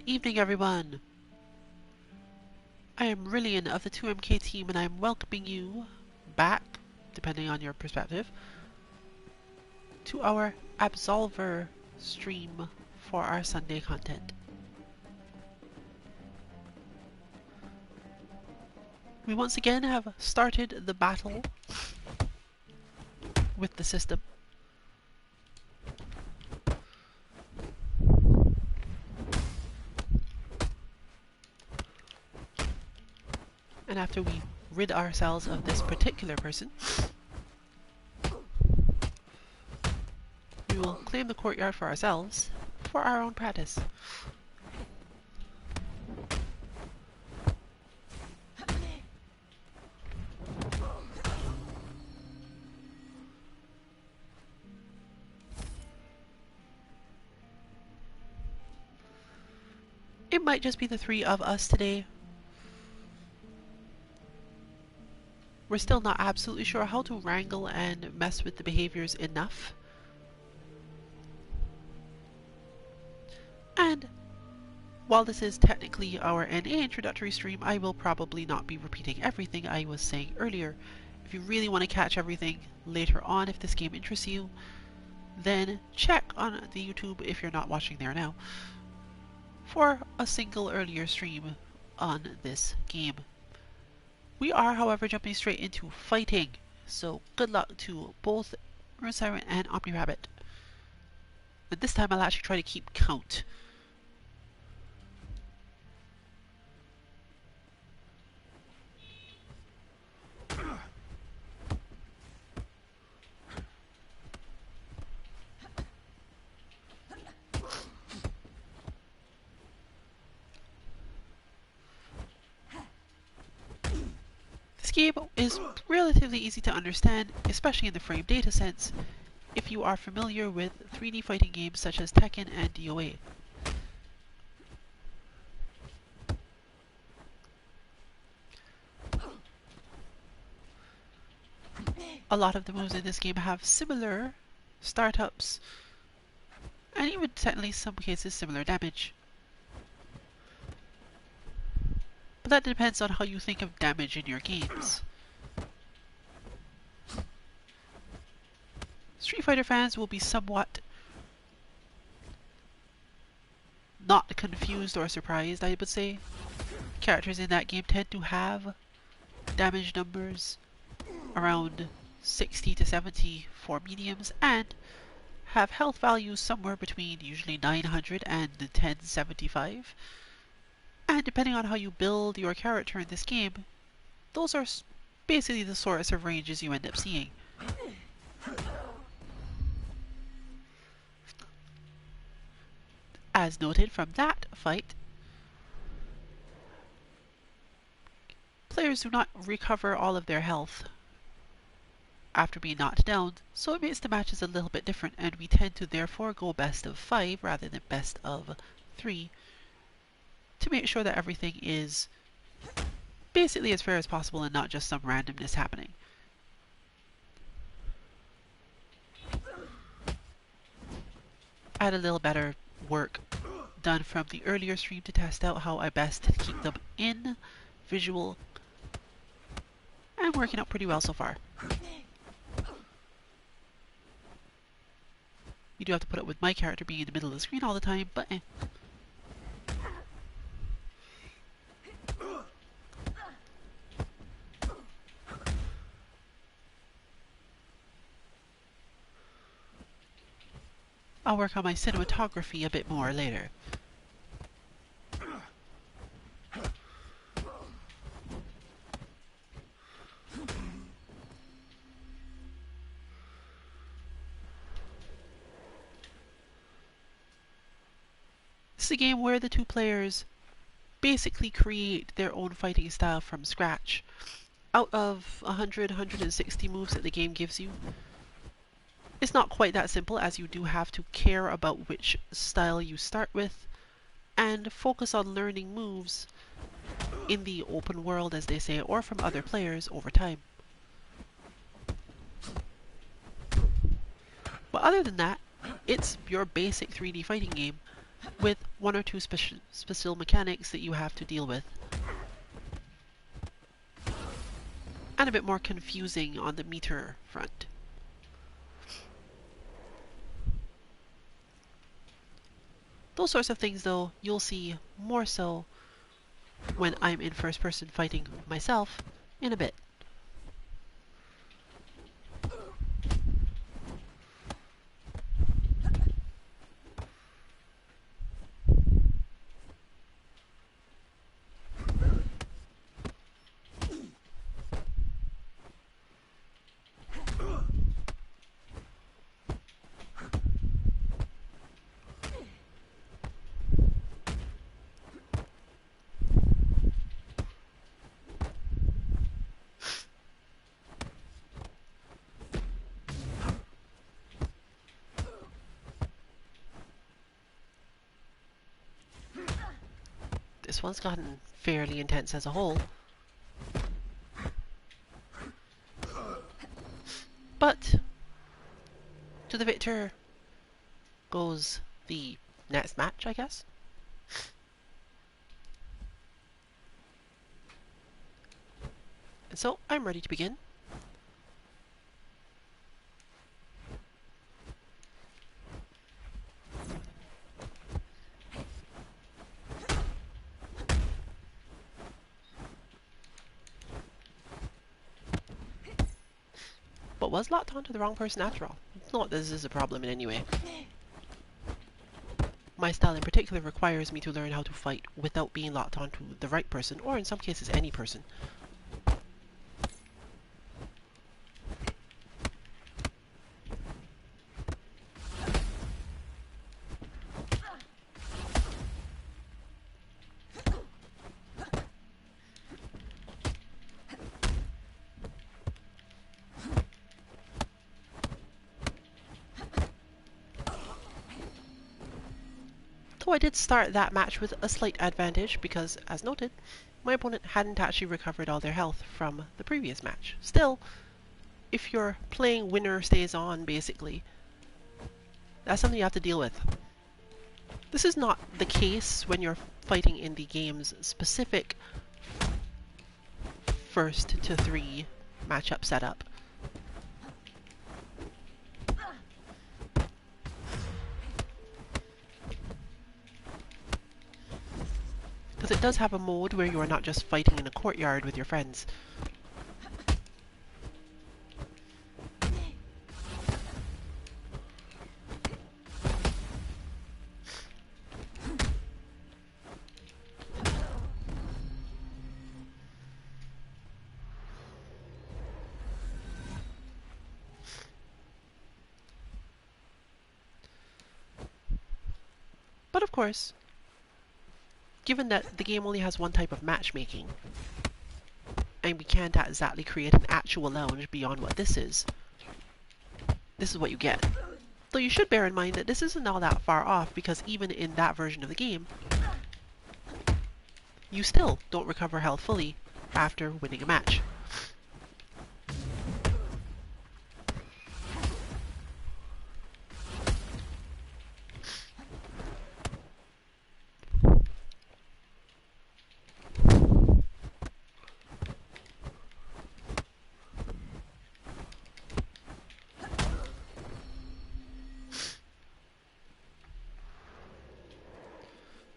evening, everyone. I am Rillian of the 2MK team, and I'm welcoming you back, depending on your perspective, to our Absolver stream for our Sunday content. We once again have started the battle with the system. And after we rid ourselves of this particular person, we will claim the courtyard for ourselves for our own practice. It might just be the three of us today. We're still not absolutely sure how to wrangle and mess with the behaviors enough. And while this is technically our NA introductory stream, I will probably not be repeating everything I was saying earlier. If you really want to catch everything later on, if this game interests you, then check on the YouTube, if you're not watching there now, for a single earlier stream on this game. We are, however, jumping straight into fighting, so good luck to both Rune Siren and Omni Rabbit. And this time I'll actually try to keep count. This game is relatively easy to understand, especially in the frame data sense, if you are familiar with 3D fighting games such as Tekken and DOA. A lot of the moves in this game have similar startups, and even technically in some cases similar damage. But that depends on how you think of damage in your games. Street Fighter fans will be somewhat not confused or surprised, I would say. Characters in that game tend to have damage numbers around 60 to 70 for mediums, and have health values somewhere between usually 900 and 1075. And depending on how you build your character in this game, those are basically the sorts of ranges you end up seeing. As noted from that fight, players do not recover all of their health after being knocked down, so it makes the matches a little bit different, and we tend to therefore go best of 5 rather than best of 3 to make sure that everything is basically as fair as possible and not just some randomness happening. I had a little better work done from the earlier stream to test out how I best keep them in visual, and working out pretty well so far. You do have to put up with my character being in the middle of the screen all the time, but eh. I'll work on my cinematography a bit more later. This is a game where the two players basically create their own fighting style from scratch. Out of 160 moves that the game gives you, it's not quite that simple, as you do have to care about which style you start with and focus on learning moves in the open world, as they say, or from other players over time. But other than that, it's your basic 3D fighting game. with one or two special mechanics that you have to deal with. And a bit more confusing on the meter front. Those sorts of things, though, you'll see more so when I'm in first person fighting myself in a bit. This one's gotten fairly intense as a whole. But to the victor goes the next match, I guess. And so I'm ready to begin. But was locked onto the wrong person after all. Not that this is a problem in any way. My style in particular requires me to learn how to fight without being locked onto the right person, or in some cases any person. Though I did start that match with a slight advantage because, as noted, my opponent hadn't actually recovered all their health from the previous match. Still, if you're playing winner stays on, basically, that's something you have to deal with. This is not the case when you're fighting in the game's specific first to 3 matchup setup. Because it does have a mode where you are not just fighting in a courtyard with your friends. But of course, given that the game only has one type of matchmaking, and we can't exactly create an actual lounge beyond what this is what you get. Though you should bear in mind that this isn't all that far off, because even in that version of the game, you still don't recover health fully after winning a match.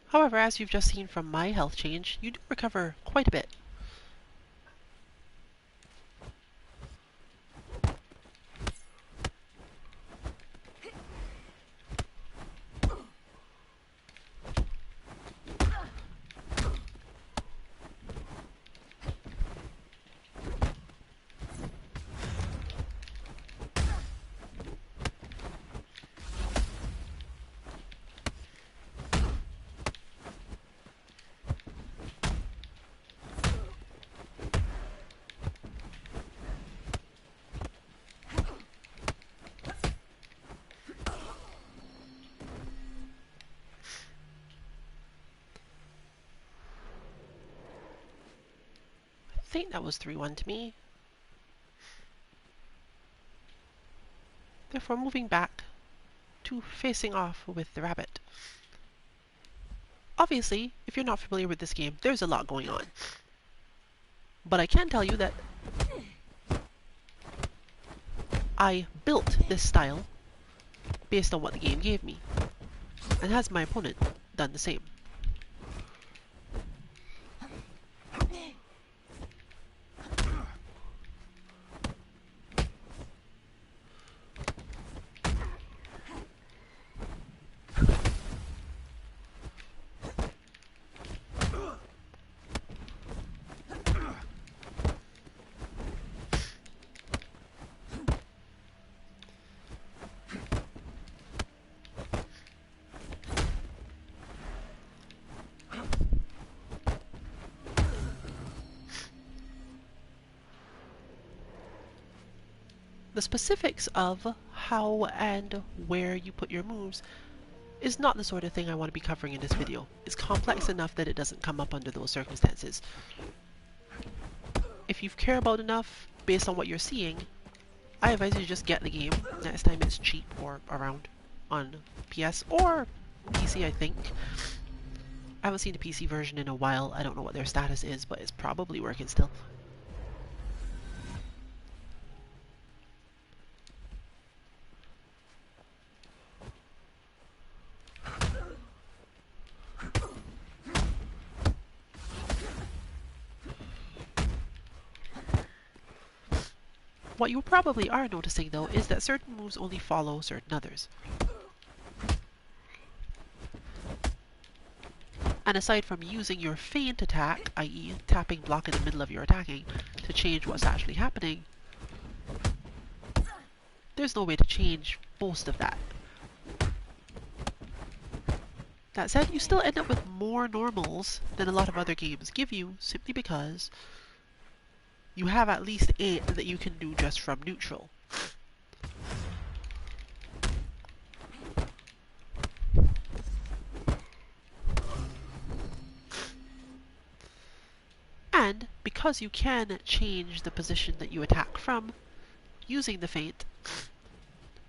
However, as you've just seen from my health change, you do recover quite a bit. I think that was 3-1 to me. Therefore, moving back to facing off with the rabbit. Obviously, if you're not familiar with this game, there's a lot going on. But I can tell you that I built this style based on what the game gave me, and has my opponent done the same? The specifics of how and where you put your moves is not the sort of thing I want to be covering in this video. It's complex enough that it doesn't come up under those circumstances. If you care about enough based on what you're seeing, I advise you just get the game next time it's cheap or around on PS or PC, I think. I haven't seen the PC version in a while. I don't know what their status is, but it's probably working still. What you probably are noticing, though, is that certain moves only follow certain others. And aside from using your feint attack, i.e. tapping block in the middle of your attacking, to change what's actually happening, there's no way to change most of that. That said, you still end up with more normals than a lot of other games give you, simply because you have at least 8 that you can do just from neutral. And because you can change the position that you attack from using the feint,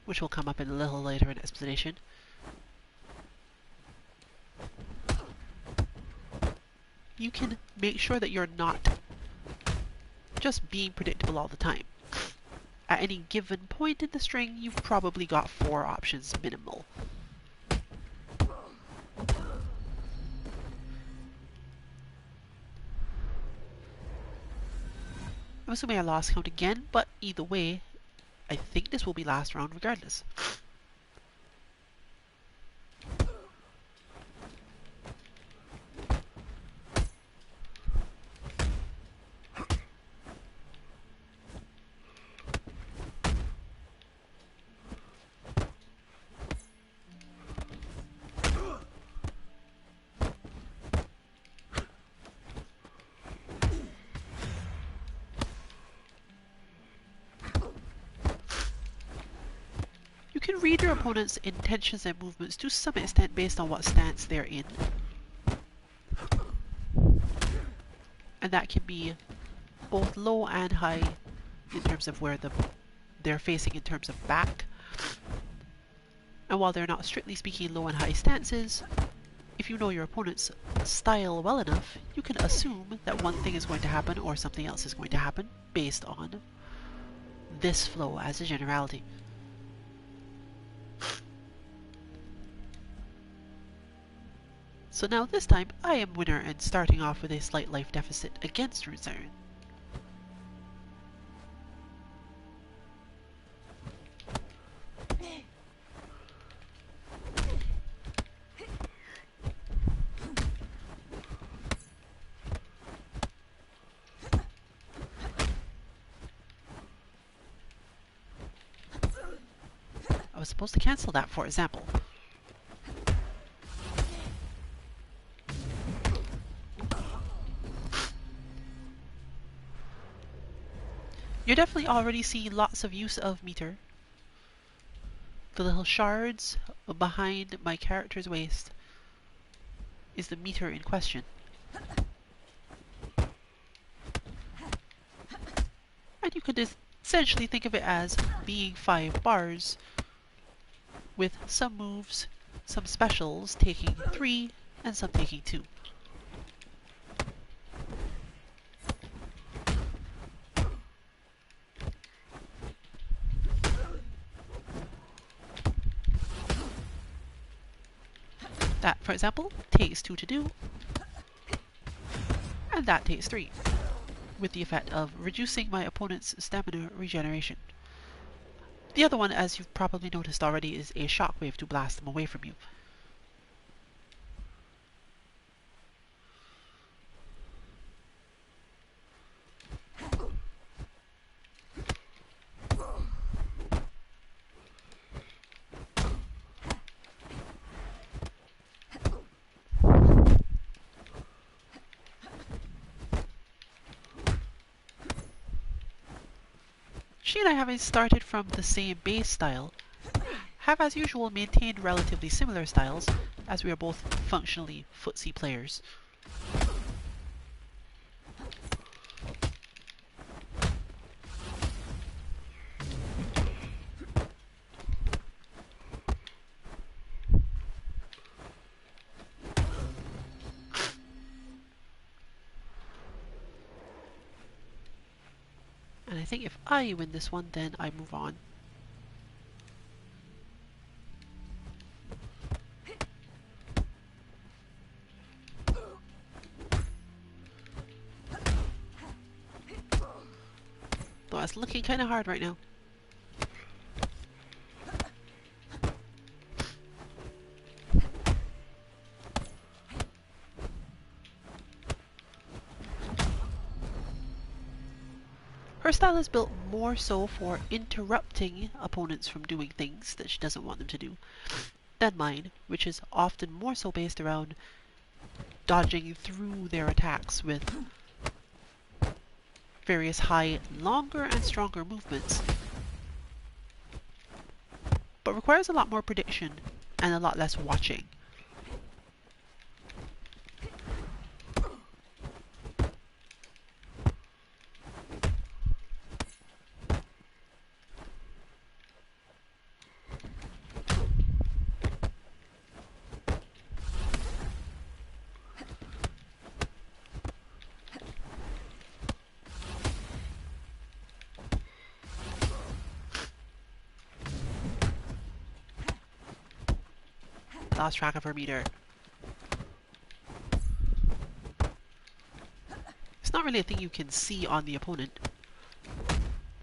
which will come up in a little later in explanation, you can make sure that you're not just being predictable all the time. At any given point in the string, you've probably got 4 options minimal. I'm assuming I lost count again, but either way, I think this will be last round regardless. You can read your opponent's intentions and movements to some extent based on what stance they're in. And that can be both low and high in terms of where they're facing in terms of back. And while they're not strictly speaking low and high stances, if you know your opponent's style well enough, you can assume that one thing is going to happen or something else is going to happen based on this flow as a generality. So now this time, I am winner and starting off with a slight life deficit against Rune Siren. I was supposed to cancel that, for example. You're definitely already seeing lots of use of meter. The little shards behind my character's waist is the meter in question. And you could essentially think of it as being 5 bars, with some moves, some specials taking 3, and some taking 2. That, for example, takes 2 to do, and that takes 3, with the effect of reducing my opponent's stamina regeneration. The other one, as you've probably noticed already, is a shockwave to blast them away from you. She and I, having started from the same base style, have as usual maintained relatively similar styles, as we are both functionally footsie players. And I think if I win this one, then I move on. Though it's looking kind of hard right now. Her style is built more so for interrupting opponents from doing things that she doesn't want them to do than mine, which is often more so based around dodging through their attacks with various high, longer and stronger movements, but requires a lot more prediction and a lot less watching. Lost track of her meter. It's not really a thing you can see on the opponent,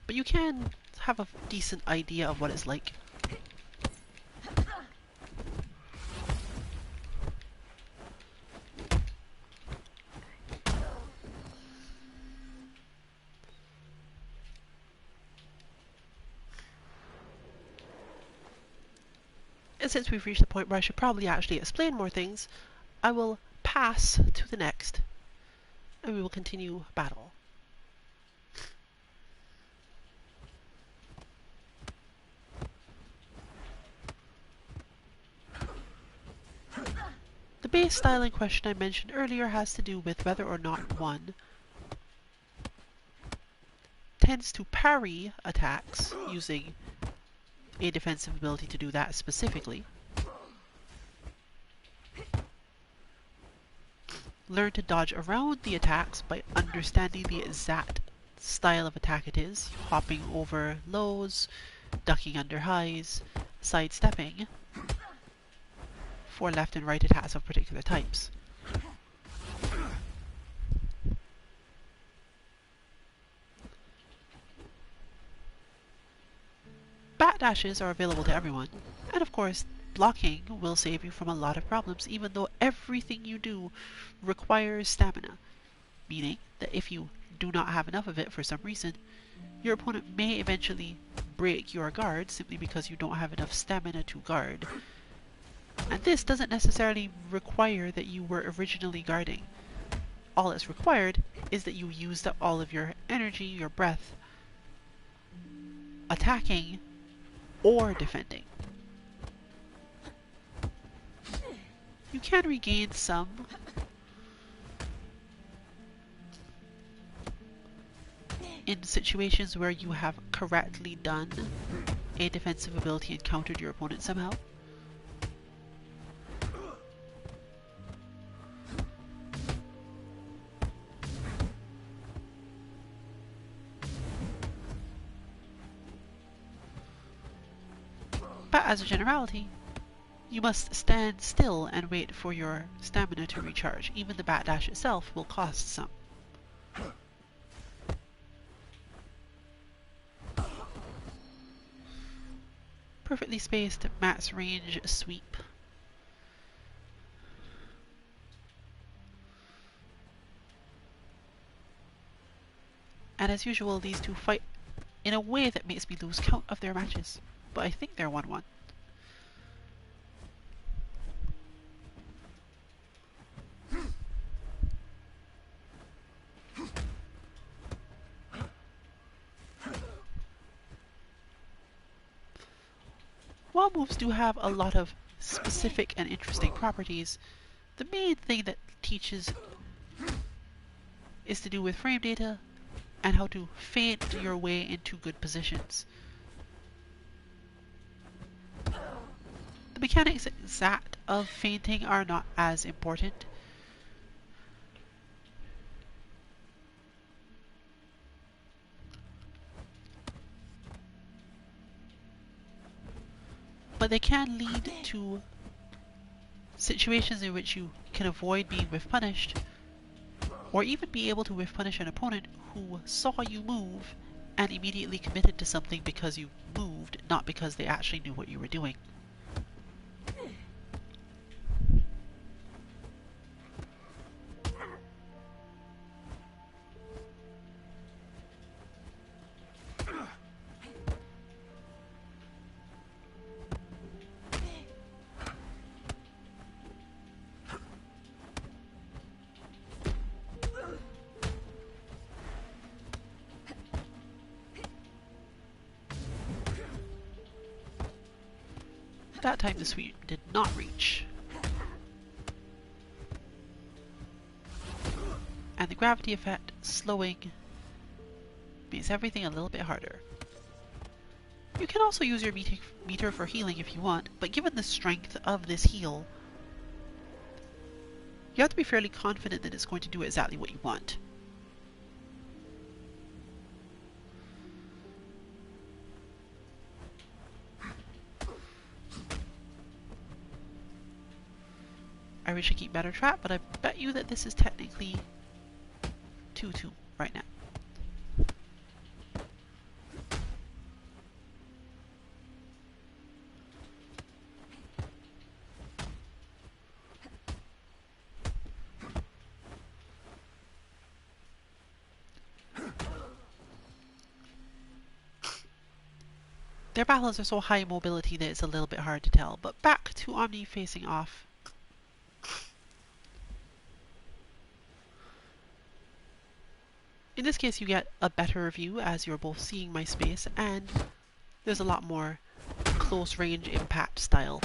but you can have a decent idea of what it's like. And since we've reached the point where I should probably actually explain more things, I will pass to the next, and we will continue battle. The base style in question I mentioned earlier has to do with whether or not one tends to parry attacks using a defensive ability to do that specifically, learn to dodge around the attacks by understanding the exact style of attack it is, hopping over lows, ducking under highs, sidestepping for left and right attacks of particular types. Backdashes are available to everyone, and of course blocking will save you from a lot of problems, even though everything you do requires stamina, meaning that if you do not have enough of it for some reason, your opponent may eventually break your guard simply because you don't have enough stamina to guard. And this doesn't necessarily require that you were originally guarding. All that's required is that you used up all of your energy, your breath, attacking or defending. You can regain some in situations where you have correctly done a defensive ability and countered your opponent somehow. But as a generality, you must stand still and wait for your stamina to recharge. Even the bat dash itself will cost some. Perfectly spaced max range sweep. And as usual, these two fight in a way that makes me lose count of their matches. But I think they're 1-1. While moves do have a lot of specific and interesting properties, the main thing that teaches is to do with frame data and how to feint your way into good positions. The mechanics exact of feinting are not as important. But they can lead to situations in which you can avoid being whiff punished, or even be able to whiff punish an opponent who saw you move and immediately committed to something because you moved, not because they actually knew what you were doing. That time the sweep did not reach. And the gravity effect slowing makes everything a little bit harder. You can also use your meter for healing if you want, but given the strength of this heal, you have to be fairly confident that it's going to do exactly what you want. I wish I keep better track, but I bet you that this is technically 2-2 right now. Their battles are so high mobility that it's a little bit hard to tell, but back to Omni facing off. In this case you get a better view as you're both seeing my space, and there's a lot more close range impact style.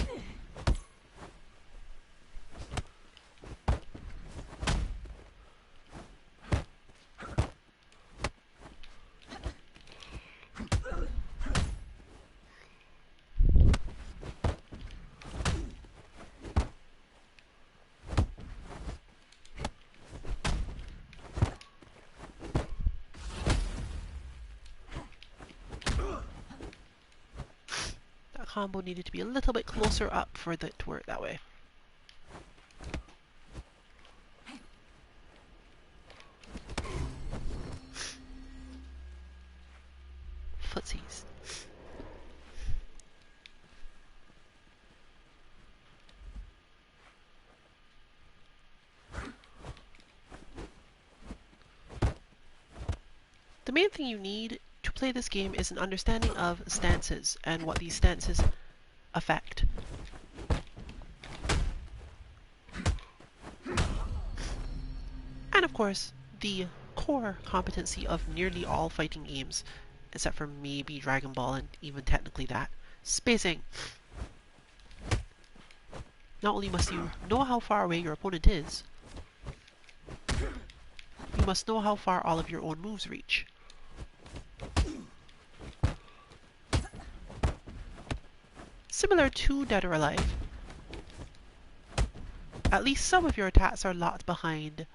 Combo needed to be a little bit closer up for it to work that way. Footsies. The main thing you need to play this game is an understanding of stances and what these stances affect. And of course, the core competency of nearly all fighting games, except for maybe Dragon Ball and even technically that, spacing. Not only must you know how far away your opponent is, you must know how far all of your own moves reach. Similar to Dead or Alive, at least some of your attacks are locked behind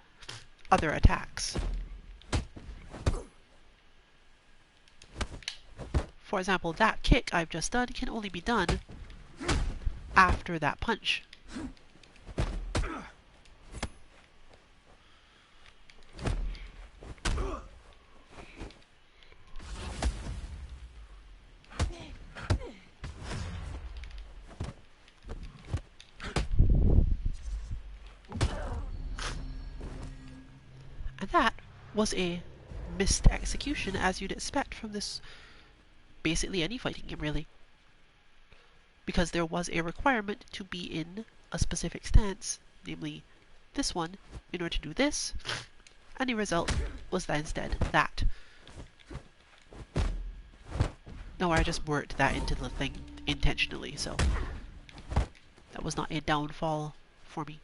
other attacks. For example, that kick I've just done can only be done after that punch. And that was a missed execution, as you'd expect from this, basically any fighting game really. Because there was a requirement to be in a specific stance, namely this one, in order to do this, and the result was that instead that. No, I just worked that into the thing intentionally, so that was not a downfall for me.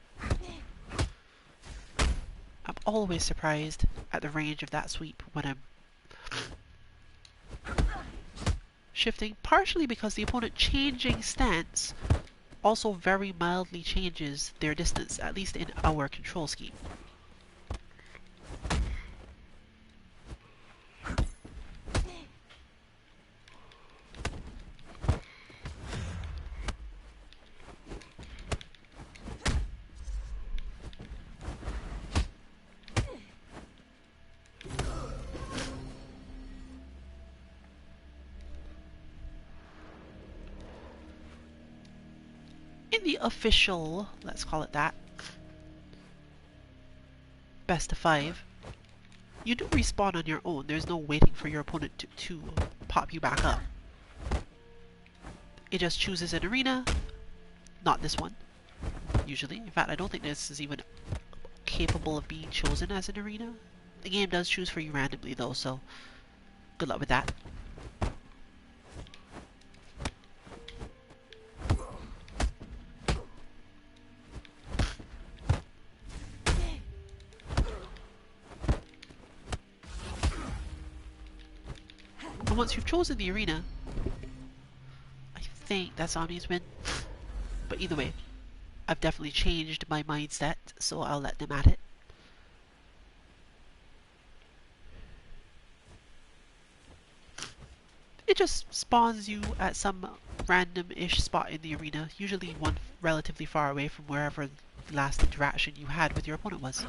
I'm always surprised at the range of that sweep when I'm shifting, partially because the opponent changing stance also very mildly changes their distance, at least in our control scheme. In the official, let's call it that, best of 5, you do respawn on your own. There's no waiting for your opponent to pop you back up. It just chooses an arena, not this one, usually. In fact, I don't think this is even capable of being chosen as an arena. The game does choose for you randomly though, so good luck with that. And once you've chosen the arena, I think that's Omni's win. But either way, I've definitely changed my mindset, so I'll let them at it. It just spawns you at some random-ish spot in the arena, usually one relatively far away from wherever the last interaction you had with your opponent was.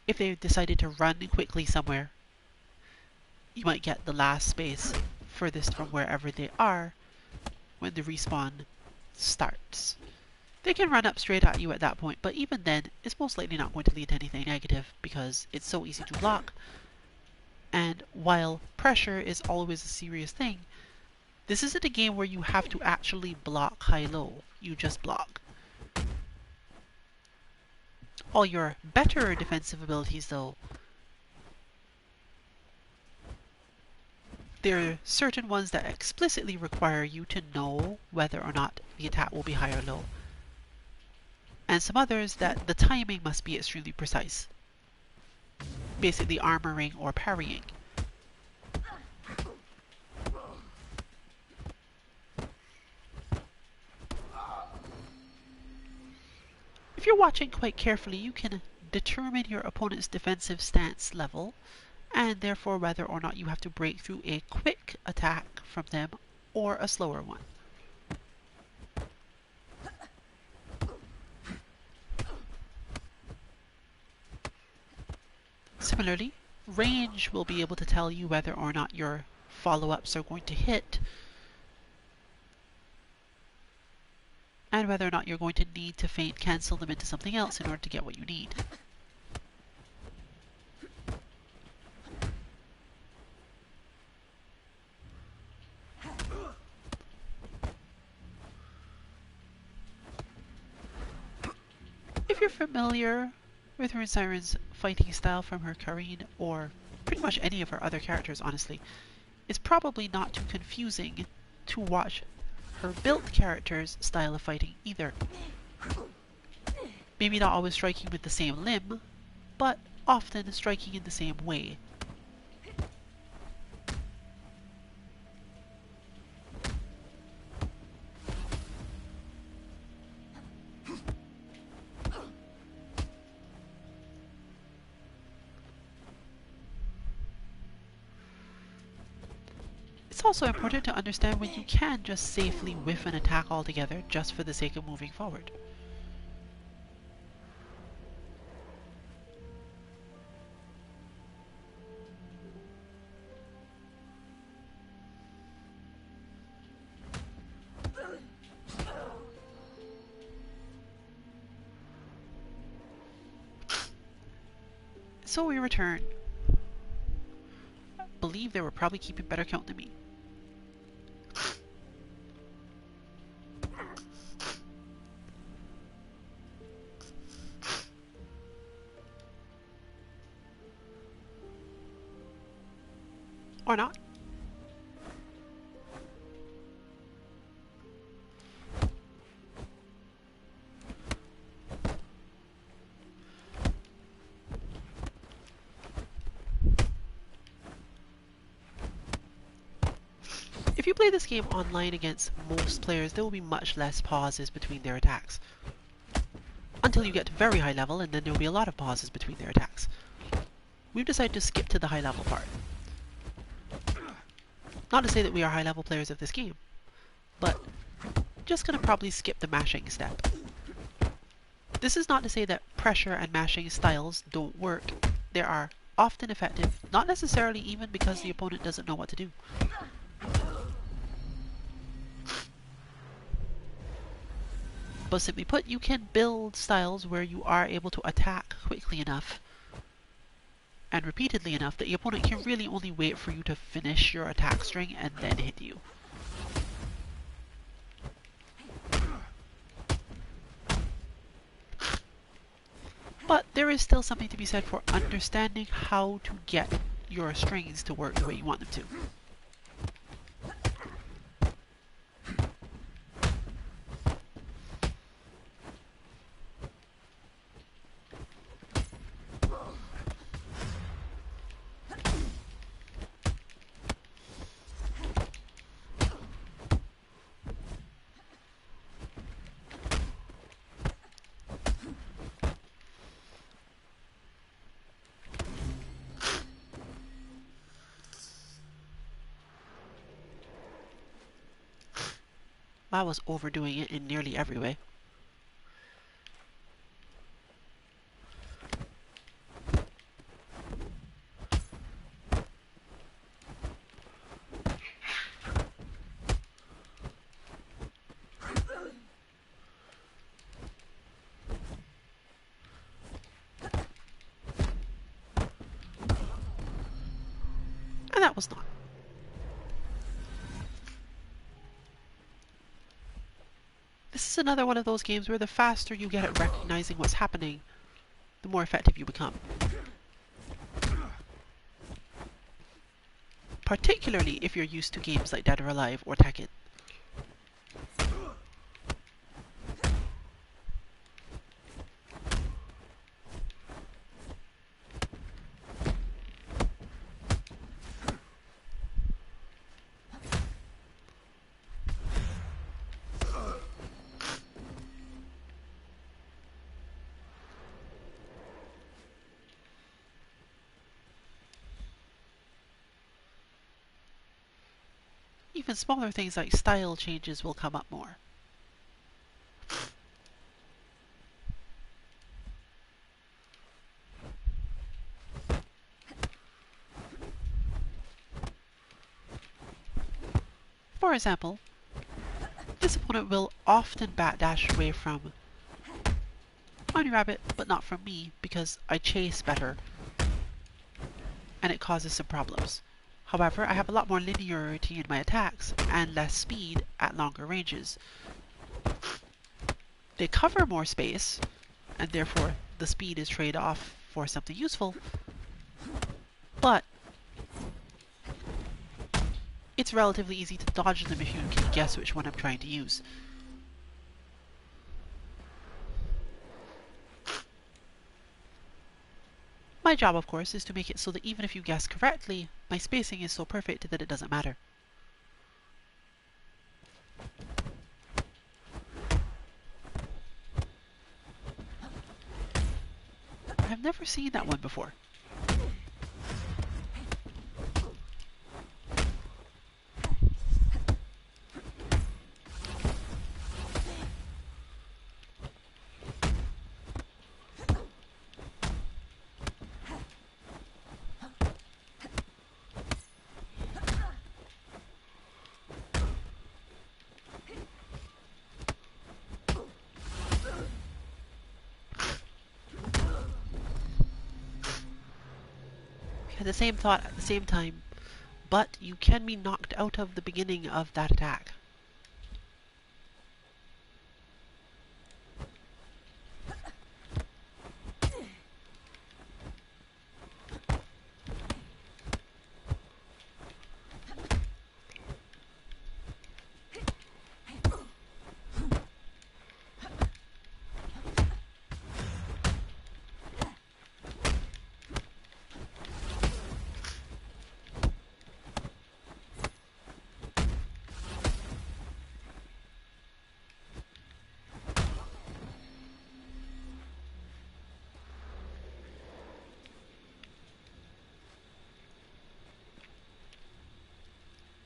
If they decided to run quickly somewhere, you might get the last space furthest from wherever they are when the respawn starts. They can run up straight at you at that point, but even then, it's most likely not going to lead to anything negative because it's so easy to block. And while pressure is always a serious thing, this isn't a game where you have to actually block high-low. You just block. All your better defensive abilities, though, there are certain ones that explicitly require you to know whether or not the attack will be high or low. And some others that the timing must be extremely precise. Basically armoring or parrying. If you're watching quite carefully, you can determine your opponent's defensive stance level, and therefore whether or not you have to break through a quick attack from them or a slower one. Similarly, range will be able to tell you whether or not your follow-ups are going to hit, and whether or not you're going to need to feint cancel them into something else in order to get what you need. If you're familiar with Rune Siren's fighting style from her Karine, or pretty much any of her other characters honestly, it's probably not too confusing to watch her built character's style of fighting either. Maybe not always striking with the same limb, but often striking in the same way. It's also important to understand when you can just safely whiff an attack altogether just for the sake of moving forward. So we return. I believe they were probably keeping better count than me. Or not. If you play this game online against most players, there will be much less pauses between their attacks. Until you get to very high level, and then there will be a lot of pauses between their attacks. We've decided to skip to the high level part. Not to say that we are high level players of this game, but just gonna probably skip the mashing step. This is not to say that pressure and mashing styles don't work. They are often effective, not necessarily even because the opponent doesn't know what to do. But simply put, you can build styles where you are able to attack quickly enough and repeatedly enough that the opponent can really only wait for you to finish your attack string and then hit you. But there is still something to be said for understanding how to get your strings to work the way you want them to. I was overdoing it in nearly every way. And that was not. This is another one of those games where the faster you get at recognizing what's happening, the more effective you become. Particularly if you're used to games like Dead or Alive or Tekken. Even smaller things like style changes will come up more. For example, this opponent will often backdash away from Bunny Rabbit, but not from me, because I chase better, and it causes some problems. However, I have a lot more linearity in my attacks, and less speed at longer ranges. They cover more space, and therefore the speed is traded off for something useful, but it's relatively easy to dodge them if you can guess which one I'm trying to use. My job, of course, is to make it so that even if you guess correctly, my spacing is so perfect that it doesn't matter. I've never seen that one before. had the same thought at the same time, but you can be knocked out of the beginning of that attack.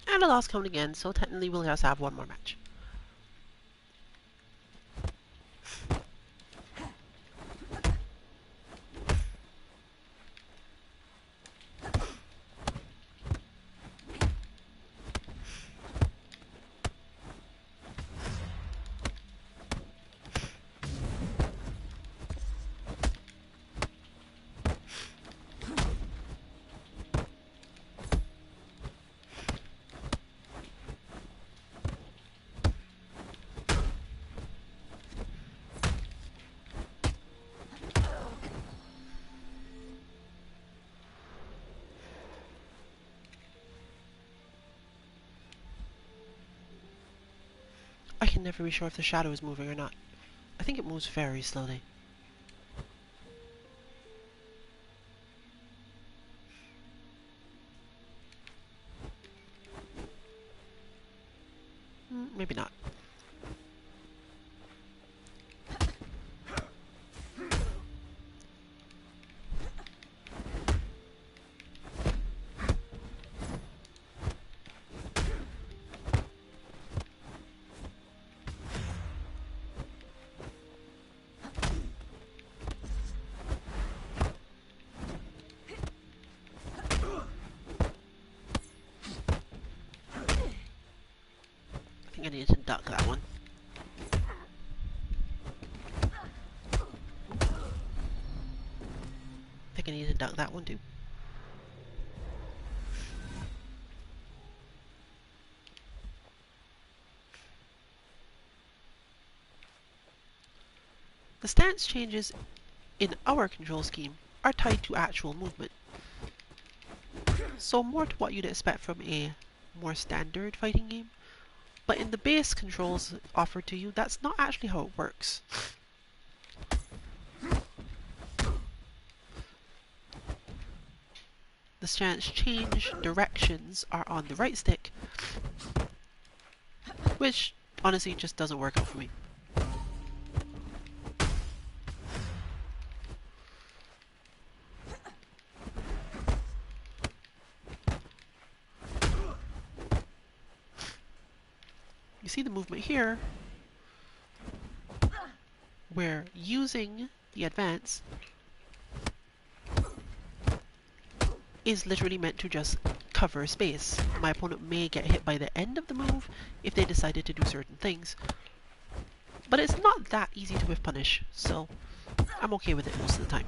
And a lost count again, so technically we'll just have one more match. I can never be sure if the shadow is moving or not. I think it moves very slowly. Maybe not. I need to duck that one. I think I need to duck that one too. The stance changes in our control scheme are tied to actual movement. So more to what you'd expect from a more standard fighting game. But in the base controls offered to you, that's not actually how it works. The stance change directions are on the right stick, which honestly just doesn't work out for me. You see the movement here, where using the advance is literally meant to just cover space. My opponent may get hit by the end of the move if they decided to do certain things, but it's not that easy to whiff punish, so I'm okay with it most of the time.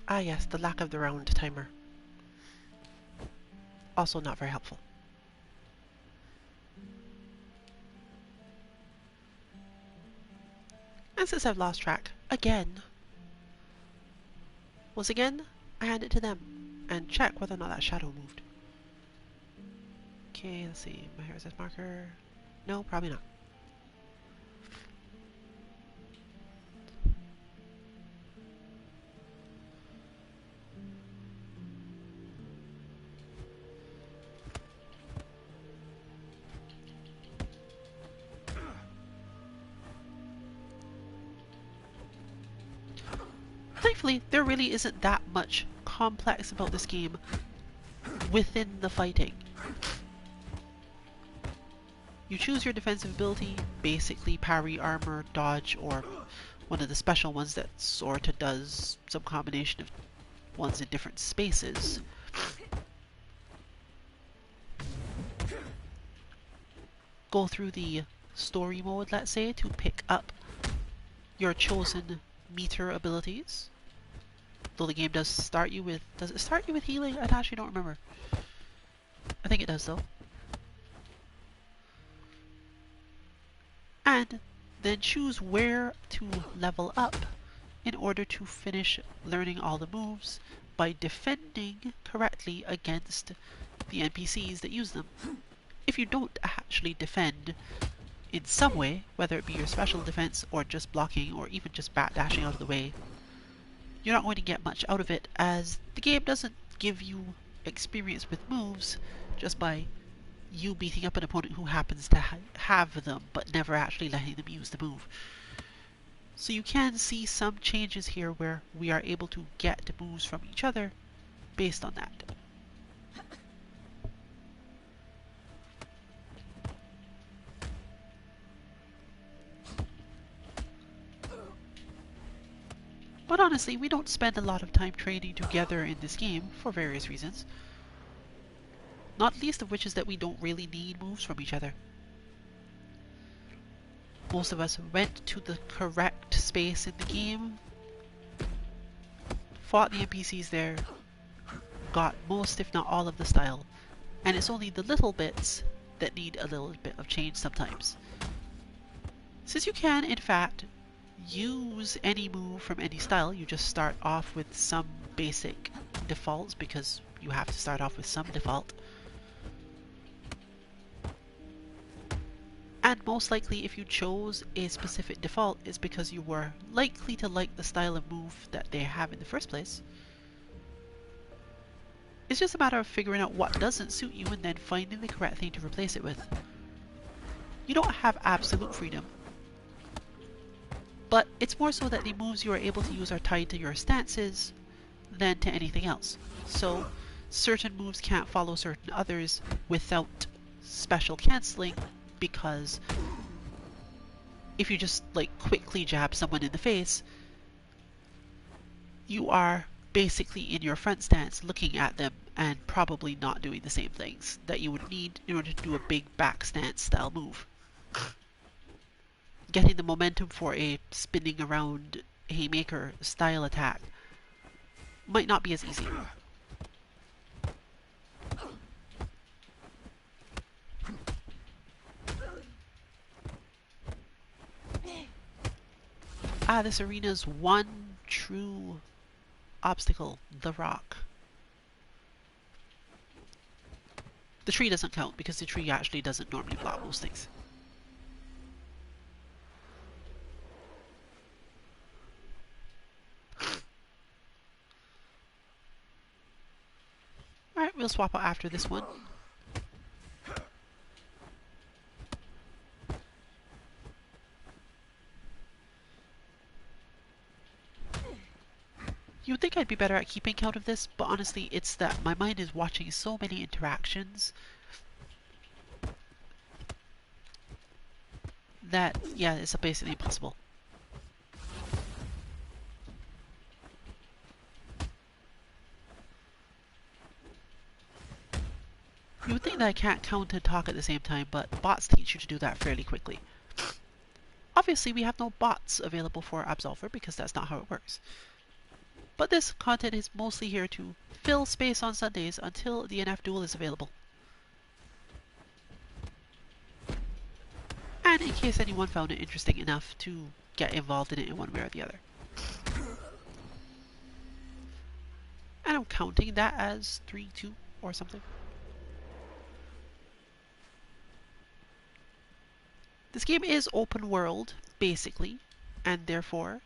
Ah yes, the lack of the round timer. Also not very helpful. And since I've lost track, again, once again, I hand it to them and check whether or not that shadow moved. Okay, let's see, my hair says marker. No, probably not. Thankfully, there really isn't that much complex about this game within the fighting. You choose your defensive ability, basically parry, armor, dodge, or one of the special ones that sorta does some combination of ones in different spaces. Go through the story mode, let's say, to pick up your chosen meter abilities. Though the game does start you with... Does it start you with healing? I actually don't remember. I think it does though. And then choose where to level up in order to finish learning all the moves by defending correctly against the NPCs that use them. If you don't actually defend in some way, whether it be your special defense or just blocking or even just backdashing out of the way, you're not going to get much out of it, as the game doesn't give you experience with moves just by you beating up an opponent who happens to have them but never actually letting them use the move. So you can see some changes here where we are able to get moves from each other based on that. But honestly, we don't spend a lot of time training together in this game for various reasons. Not least of which is that we don't really need moves from each other. Most of us went to the correct space in the game, fought the NPCs there, got most if not all of the style, and it's only the little bits that need a little bit of change sometimes. Since you can, in fact, use any move from any style, you just start off with some basic defaults because you have to start off with some default. And most likely if you chose a specific default, it's because you were likely to like the style of move that they have in the first place. It's just a matter of figuring out what doesn't suit you and then finding the correct thing to replace it with. You don't have absolute freedom, but it's more so that the moves you are able to use are tied to your stances than to anything else. So certain moves can't follow certain others without special cancelling, because if you just like quickly jab someone in the face, you are basically in your front stance looking at them and probably not doing the same things that you would need in order to do a big back stance style move. Getting the momentum for a spinning around haymaker style attack might not be as easy. This arena's one true obstacle, the rock. The tree doesn't count because the tree actually doesn't normally block most things. Alright, we'll swap out after this one. You would think I'd be better at keeping count of this, but honestly it's that my mind is watching so many interactions that, yeah, it's basically impossible. You would think that I can't count and talk at the same time, but bots teach you to do that fairly quickly. Obviously we have no bots available for Absolver because that's not how it works. But this content is mostly here to fill space on Sundays until the NF Duel is available. And in case anyone found it interesting enough to get involved in it in one way or the other. And I'm counting that as 3, 2, or something. This game is open world, basically, and therefore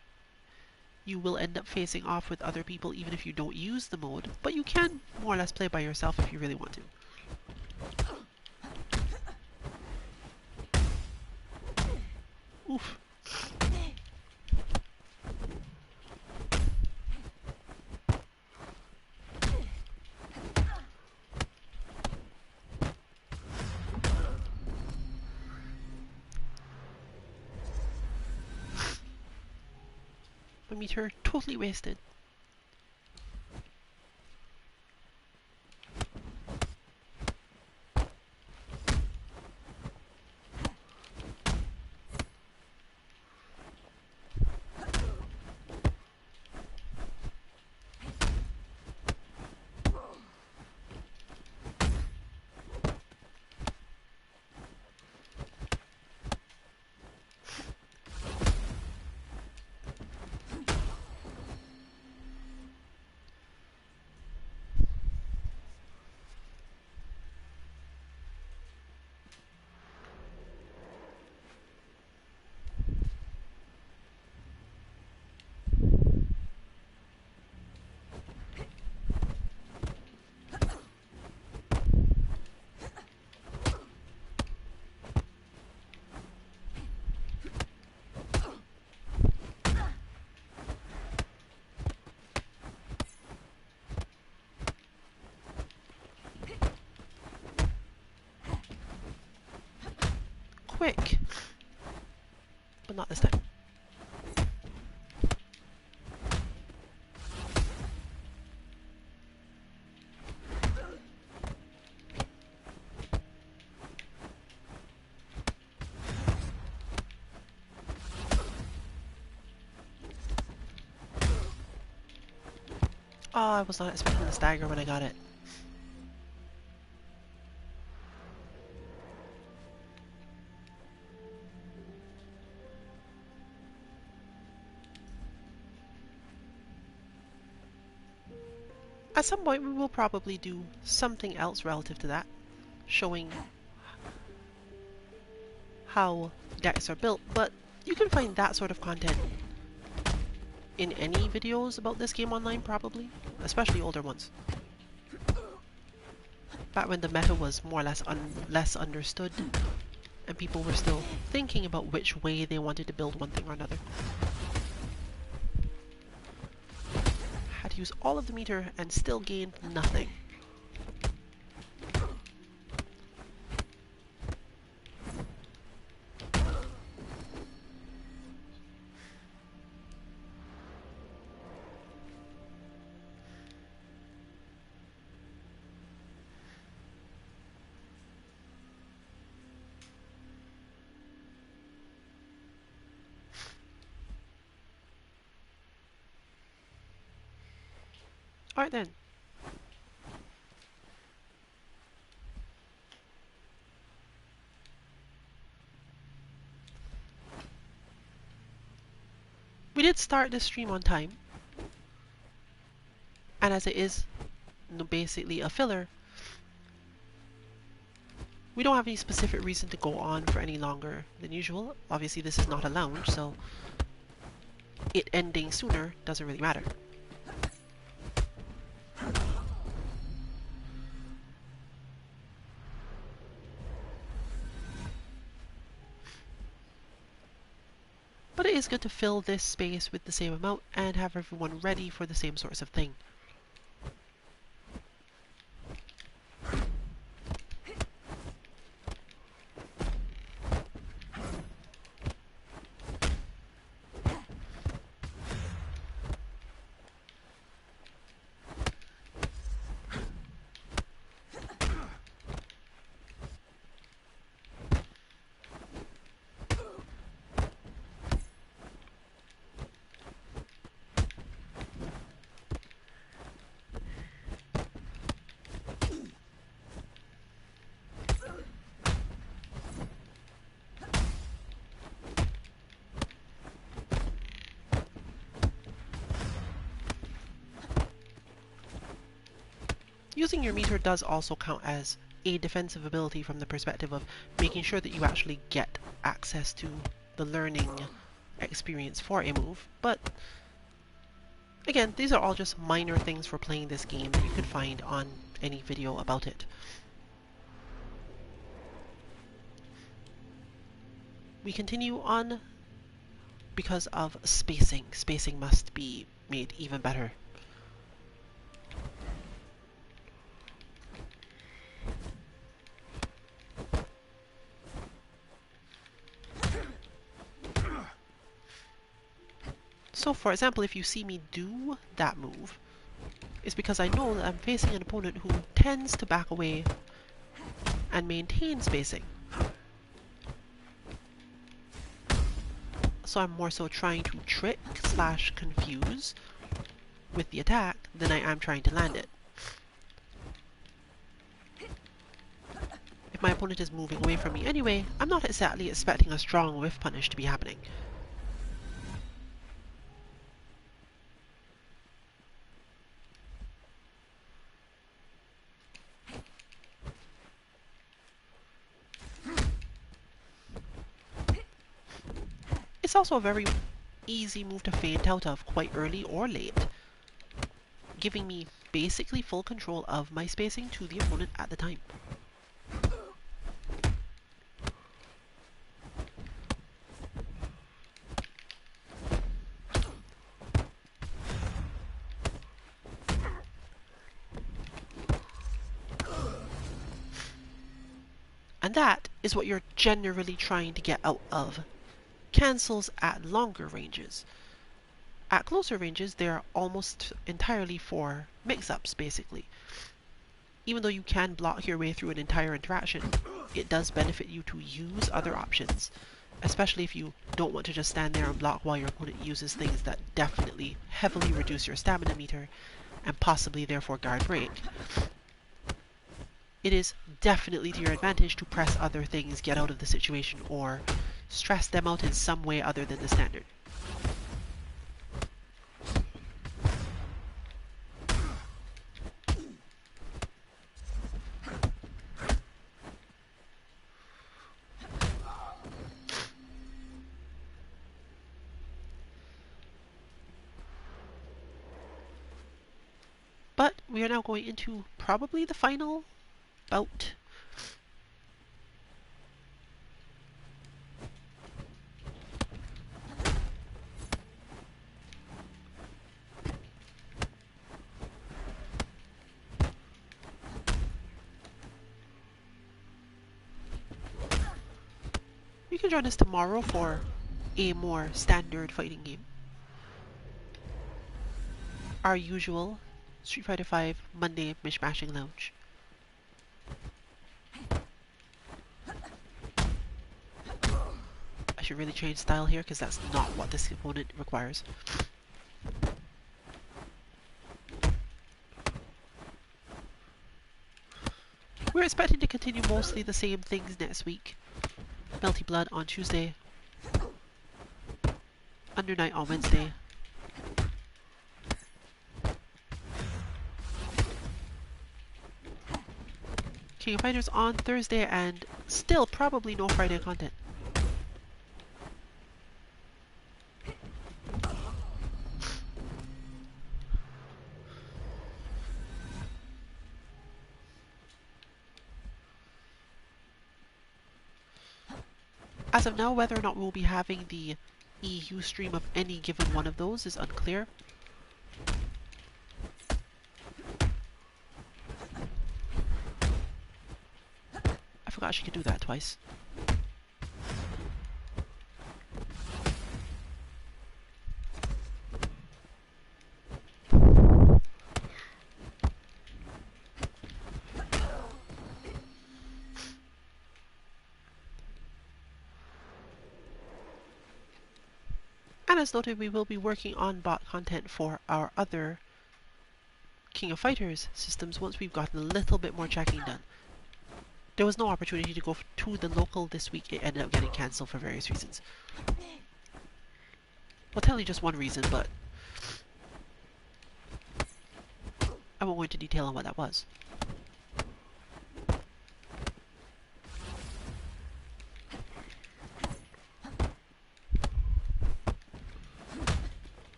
you will end up facing off with other people even if you don't use the mode, but you can more or less play by yourself if you really want to. Oof. meter totally wasted. Quick! But not this time. Oh, I was not expecting the stagger when I got it. At some point we will probably do something else relative to that, showing how decks are built, but you can find that sort of content in any videos about this game online probably, especially older ones. Back when the meta was more or less less understood and people were still thinking about which way they wanted to build one thing or another. Had to use all of the meter and still gained nothing. Alright then. We did start this stream on time, and as it is basically a filler, we don't have any specific reason to go on for any longer than usual. Obviously this is not a lounge, so it ending sooner doesn't really matter. But it is good to fill this space with the same amount and have everyone ready for the same sorts of thing. Using your meter does also count as a defensive ability from the perspective of making sure that you actually get access to the learning experience for a move, but again, these are all just minor things for playing this game that you could find on any video about it. We continue on because of spacing. Spacing must be made even better. So for example, if you see me do that move, it's because I know that I'm facing an opponent who tends to back away and maintain spacing. So I'm more so trying to trick / confuse with the attack than I am trying to land it. If my opponent is moving away from me anyway, I'm not exactly expecting a strong whiff punish to be happening. It's also a very easy move to feint out of quite early or late, giving me basically full control of my spacing to the opponent at the time. And that is what you're generally trying to get out of cancels at longer ranges. At closer ranges, they're almost entirely for mix-ups, basically. Even though you can block your way through an entire interaction, it does benefit you to use other options, especially if you don't want to just stand there and block while your opponent uses things that definitely heavily reduce your stamina meter and possibly therefore guard break. It is definitely to your advantage to press other things, get out of the situation, or stress them out in some way other than the standard. But we are now going into probably the final bout. You can join us tomorrow for a more standard fighting game. Our usual Street Fighter V Monday Mishmashing Lounge. I should really change style here because that's not what this opponent requires. We're expecting to continue mostly the same things next week. Melty Blood on Tuesday. Under Night on Wednesday. King of Fighters on Thursday, and still probably no Friday content. As of now, whether or not we'll be having the EU stream of any given one of those is unclear. I forgot she could do that twice. And as noted, we will be working on bot content for our other King of Fighters systems once we've gotten a little bit more checking done. There was no opportunity to go to the local this week. It ended up getting cancelled for various reasons. I'll tell you just one reason, but I won't go into detail on what that was.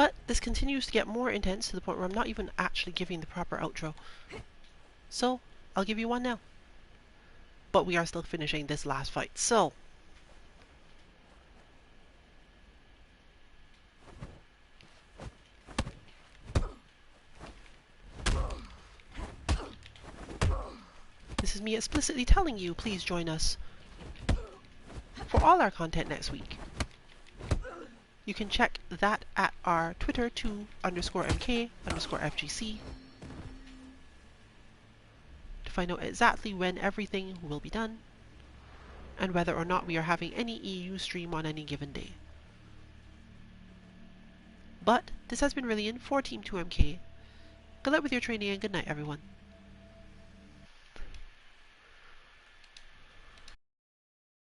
But this continues to get more intense to the point where I'm not even actually giving the proper outro. So, I'll give you one now. But we are still finishing this last fight, so... This is me explicitly telling you, please join us for all our content next week. You can check that at our Twitter @2_MK_FGC to find out exactly when everything will be done and whether or not we are having any EU stream on any given day. But this has been Rillian for Team 2MK. Good luck with your training and good night, everyone.